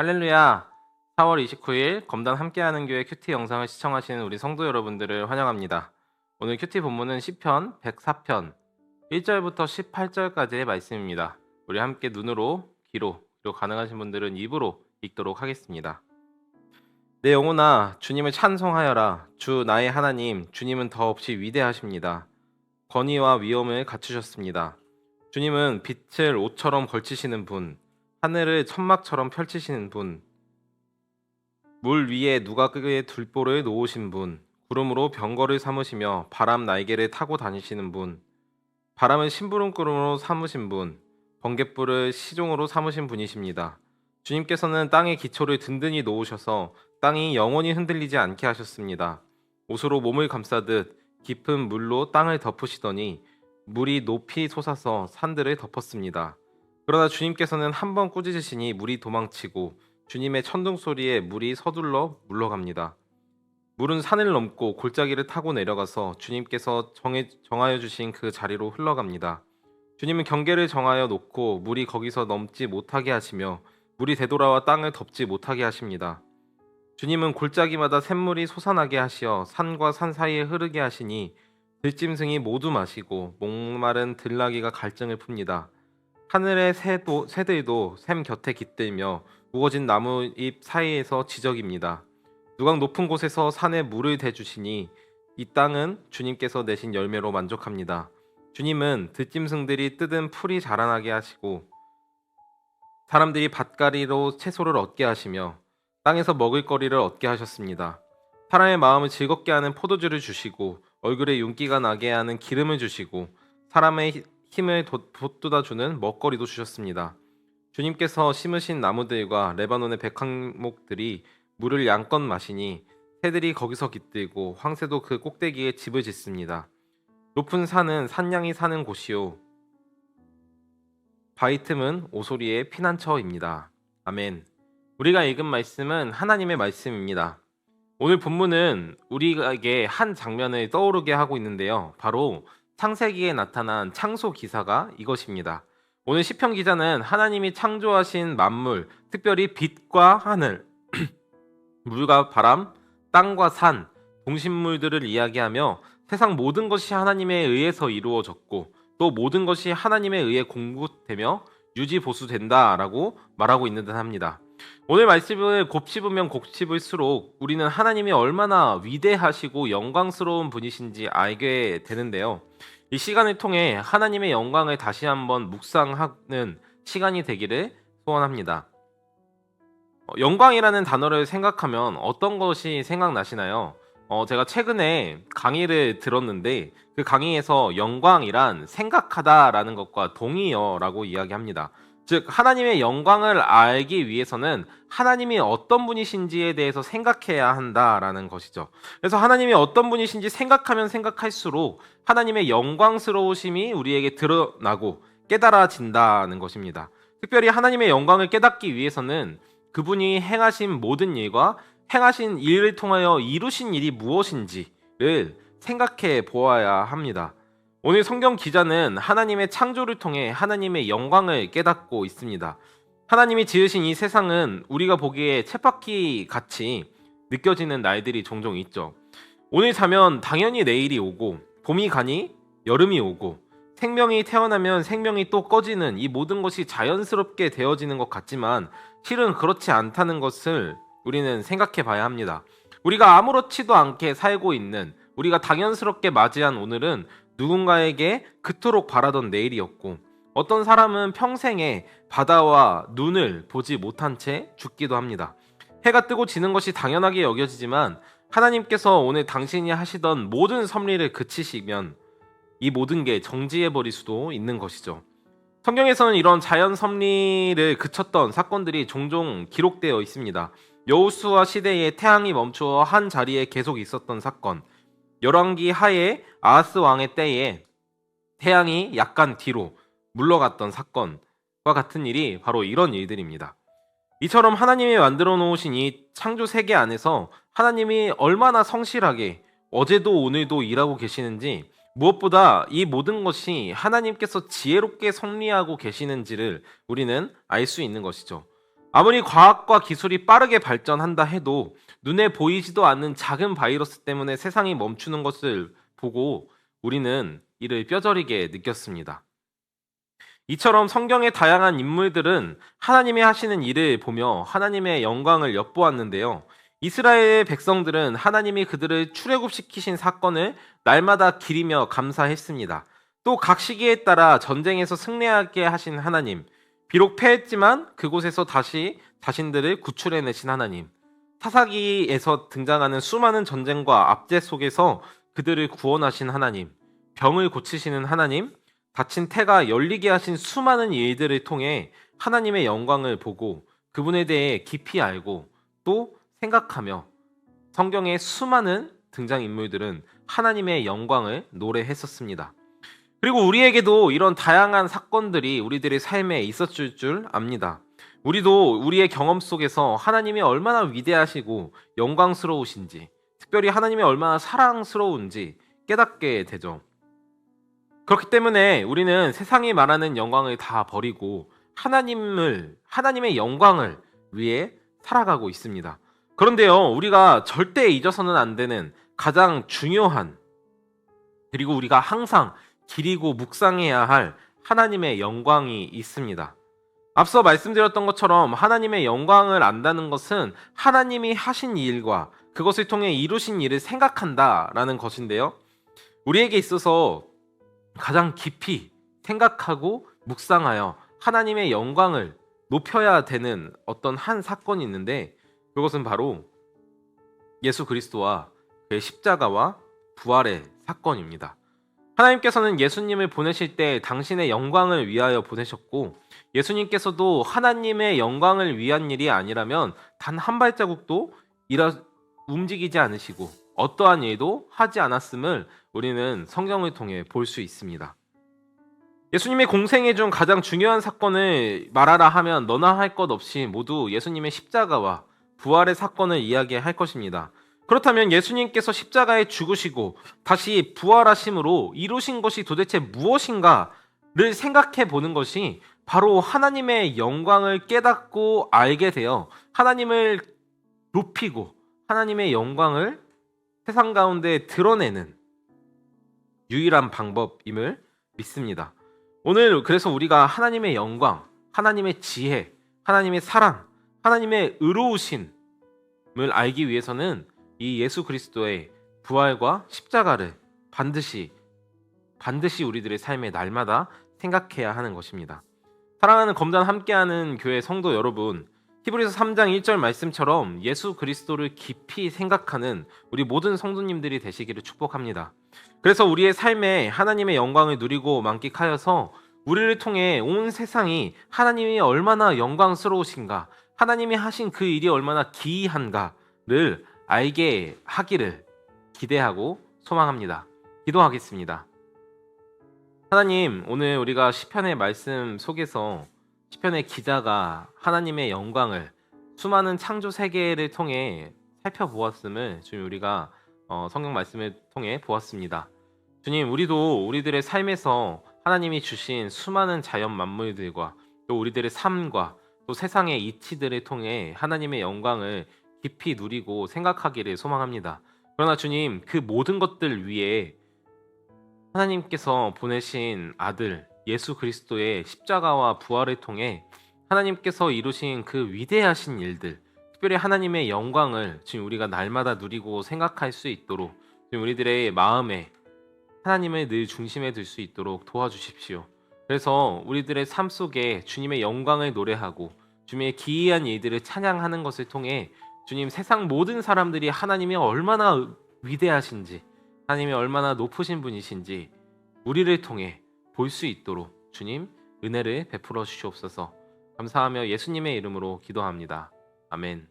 할렐루야! 4월 29일 검단 함께하는 교회 큐티 영상을 시청하시는 우리 성도 여러분들을 환영합니다. 오늘 큐티 본문은 시편 104편 1절부터 18절까지의 말씀입니다. 우리 함께 눈으로, 귀로, 그리고 가능하신 분들은 입으로 읽도록 하겠습니다. 내 영혼아, 주님을 찬송하여라. 주 나의 하나님, 주님은 더없이 위대하십니다. 권위와 위엄을 갖추셨습니다. 주님은 빛을 옷처럼 걸치시는 분, 하늘을 천막처럼 펼치시는 분, 물 위에 누각의 들보를 놓으신 분, 구름으로 병거를 삼으시며 바람 날개를 타고 다니시는 분, 바람을 심부름구름으로 삼으신 분, 번갯불을 시종으로 삼으신 분이십니다. 주님께서는 땅의 기초를 든든히 놓으셔서 땅이 영원히 흔들리지 않게 하셨습니다. 옷으로 몸을 감싸듯 깊은 물로 땅을 덮으시더니 물이 높이 솟아서 산들을 덮었습니다. 그러나 주님께서는 한 번 꾸짖으시니 물이 도망치고 주님의 천둥 소리에 물이 서둘러 물러갑니다. 물은 산을 넘고 골짜기를 타고 내려가서 주님께서 정하여 주신 그 자리로 흘러갑니다. 주님은 경계를 정하여 놓고 물이 거기서 넘지 못하게 하시며 물이 되돌아와 땅을 덮지 못하게 하십니다. 주님은 골짜기마다 샘물이 솟아나게 하시어 산과 산 사이에 흐르게 하시니 들짐승이 모두 마시고 목마른 들나귀가 갈증을 풉니다. 하늘의 새들도 샘 곁에 깃들며 우거진 나무잎 사이에서 지저깁니다. 누각 높은 곳에서 산에 물을 대주시니 이 땅은 주님께서 내신 열매로 만족합니다. 주님은 들짐승들이 뜯은 풀이 자라나게 하시고 사람들이 밭가리로 채소를 얻게 하시며 땅에서 먹을 거리를 얻게 하셨습니다. 사람의 마음을 즐겁게 하는 포도주를 주시고 얼굴에 윤기가 나게 하는 기름을 주시고 사람의 힘을 돋돋아주는 먹거리도 주셨습니다. 주님께서 심으신 나무들과 레바논의 백향목들이 물을 양껏 마시니 새들이 거기서 깃들고 황새도 그 꼭대기에 집을 짓습니다. 높은 산은 산양이 사는 곳이요 바위 틈은 오소리의 피난처입니다. 아멘. 우리가 읽은 말씀은 하나님의 말씀입니다. 오늘 본문은 우리에게 한 장면을 떠오르게 하고 있는데요. 바로 창세기에 나타난 창조 기사가 이것입니다. 오늘 시편 기자는 하나님이 창조하신 만물, 특별히 빛과 하늘, 물과 바람, 땅과 산, 동식물들을 이야기하며 세상 모든 것이 하나님에 의해서 이루어졌고 또 모든 것이 하나님에 의해 공급되며 유지 보수된다라고 말하고 있는 듯 합니다. 오늘 말씀을 곱씹으면 곱씹을수록 우리는 하나님이 얼마나 위대하시고 영광스러운 분이신지 알게 되는데요. 이 시간을 통해 하나님의 영광을 다시 한번 묵상하는 시간이 되기를 소원합니다. 영광이라는 단어를 생각하면 어떤 것이 생각나시나요? 제가 최근에 강의를 들었는데 그 강의에서 영광이란 생각하다라는 것과 동의어라고 이야기합니다. 즉 하나님의 영광을 알기 위해서는 하나님이 어떤 분이신지에 대해서 생각해야 한다라는 것이죠. 그래서 하나님이 어떤 분이신지 생각하면 생각할수록 하나님의 영광스러우심이 우리에게 드러나고 깨달아진다는 것입니다. 특별히 하나님의 영광을 깨닫기 위해서는 그분이 행하신 모든 일과 행하신 일을 통하여 이루신 일이 무엇인지를 생각해 보아야 합니다. 오늘 성경 기자는 하나님의 창조를 통해 하나님의 영광을 깨닫고 있습니다. 하나님이 지으신 이 세상은 우리가 보기에 쳇바퀴 같이 느껴지는 날들이 종종 있죠. 오늘 자면 당연히 내일이 오고 봄이 가니 여름이 오고 생명이 태어나면 생명이 또 꺼지는 이 모든 것이 자연스럽게 되어지는 것 같지만 실은 그렇지 않다는 것을 우리는 생각해 봐야 합니다. 우리가 아무렇지도 않게 살고 있는 우리가 당연스럽게 맞이한 오늘은 누군가에게 그토록 바라던 내일이었고 어떤 사람은 평생에 바다와 눈을 보지 못한 채 죽기도 합니다. 해가 뜨고 지는 것이 당연하게 여겨지지만 하나님께서 오늘 당신이 하시던 모든 섭리를 그치시면 이 모든 게 정지해버릴 수도 있는 것이죠. 성경에서는 이런 자연 섭리를 그쳤던 사건들이 종종 기록되어 있습니다. 여호수아 시대에 태양이 멈추어 한 자리에 계속 있었던 사건, 열왕기 하에 아하스 왕의 때에 태양이 약간 뒤로 물러갔던 사건과 같은 일이 바로 이런 일들입니다. 이처럼 하나님이 만들어 놓으신 이 창조 세계 안에서 하나님이 얼마나 성실하게 어제도 오늘도 일하고 계시는지, 무엇보다 이 모든 것이 하나님께서 지혜롭게 섭리하고 계시는지를 우리는 알 수 있는 것이죠. 아무리 과학과 기술이 빠르게 발전한다 해도 눈에 보이지도 않는 작은 바이러스 때문에 세상이 멈추는 것을 보고 우리는 이를 뼈저리게 느꼈습니다. 이처럼 성경의 다양한 인물들은 하나님이 하시는 일을 보며 하나님의 영광을 엿보았는데요. 이스라엘 백성들은 하나님이 그들을 출애굽시키신 사건을 날마다 기리며 감사했습니다. 또 각 시기에 따라 전쟁에서 승리하게 하신 하나님, 비록 패했지만 그곳에서 다시 자신들을 구출해내신 하나님, 사사기에서 등장하는 수많은 전쟁과 압제 속에서 그들을 구원하신 하나님, 병을 고치시는 하나님, 다친 태가 열리게 하신 수많은 일들을 통해 하나님의 영광을 보고 그분에 대해 깊이 알고 또 생각하며 성경의 수많은 등장인물들은 하나님의 영광을 노래했었습니다. 그리고 우리에게도 이런 다양한 사건들이 우리들의 삶에 있었을 줄 압니다. 우리도 우리의 경험 속에서 하나님이 얼마나 위대하시고 영광스러우신지, 특별히 하나님이 얼마나 사랑스러운지 깨닫게 되죠. 그렇기 때문에 우리는 세상이 말하는 영광을 다 버리고 하나님의 영광을 위해 살아가고 있습니다. 그런데요, 우리가 절대 잊어서는 안 되는 가장 중요한, 그리고 우리가 항상 기리고 묵상해야 할 하나님의 영광이 있습니다. 앞서 말씀드렸던 것처럼 하나님의 영광을 안다는 것은 하나님이 하신 일과 그것을 통해 이루신 일을 생각한다라는 것인데요. 우리에게 있어서 가장 깊이 생각하고 묵상하여 하나님의 영광을 높여야 되는 어떤 한 사건이 있는데, 그것은 바로 예수 그리스도와 그의 십자가와 부활의 사건입니다. 하나님께서는 예수님을 보내실 때 당신의 영광을 위하여 보내셨고, 예수님께서도 하나님의 영광을 위한 일이 아니라면 단 한 발자국도 움직이지 않으시고 어떠한 일도 하지 않았음을 우리는 성경을 통해 볼 수 있습니다. 예수님의 공생애 중 가장 중요한 사건을 말하라 하면 너나 할 것 없이 모두 예수님의 십자가와 부활의 사건을 이야기할 것입니다. 그렇다면 예수님께서 십자가에 죽으시고 다시 부활하심으로 이루신 것이 도대체 무엇인가를 생각해 보는 것이 바로 하나님의 영광을 깨닫고 알게 되어 하나님을 높이고 하나님의 영광을 세상 가운데 드러내는 유일한 방법임을 믿습니다. 오늘 그래서 우리가 하나님의 영광, 하나님의 지혜, 하나님의 사랑, 하나님의 의로우심을 알기 위해서는 이 예수 그리스도의 부활과 십자가를 반드시 우리들의 삶에 날마다 생각해야 하는 것입니다. 사랑하는 검단 함께하는 교회 성도 여러분, 히브리서 3장 1절 말씀처럼 예수 그리스도를 깊이 생각하는 우리 모든 성도님들이 되시기를 축복합니다. 그래서 우리의 삶에 하나님의 영광을 누리고 만끽하여서 우리를 통해 온 세상이 하나님이 얼마나 영광스러우신가, 하나님이 하신 그 일이 얼마나 기이한가를 알게 하기를 기대하고 소망합니다. 기도하겠습니다. 하나님, 오늘 우리가 시편의 말씀 속에서 시편의 기자가 하나님의 영광을 수많은 창조 세계를 통해 살펴보았음을 주님 우리가 성경 말씀을 통해 보았습니다. 주님, 우리도 우리들의 삶에서 하나님이 주신 수많은 자연 만물들과 또 우리들의 삶과 또 세상의 이치들을 통해 하나님의 영광을 깊이 누리고 생각하기를 소망합니다. 그러나 주님, 그 모든 것들 위에 하나님께서 보내신 아들 예수 그리스도의 십자가와 부활을 통해 하나님께서 이루신 그 위대하신 일들, 특별히 하나님의 영광을 지금 우리가 날마다 누리고 생각할 수 있도록 지금 우리들의 마음에 하나님을 늘 중심에 둘 수 있도록 도와주십시오. 그래서 우리들의 삶 속에 주님의 영광을 노래하고 주님의 기이한 일들을 찬양하는 것을 통해 주님, 세상 모든 사람들이 하나님이 얼마나 위대하신지, 하나님이 얼마나 높으신 분이신지 우리를 통해 볼 수 있도록 주님 은혜를 베풀어 주시옵소서. 감사하며 예수님의 이름으로 기도합니다. 아멘.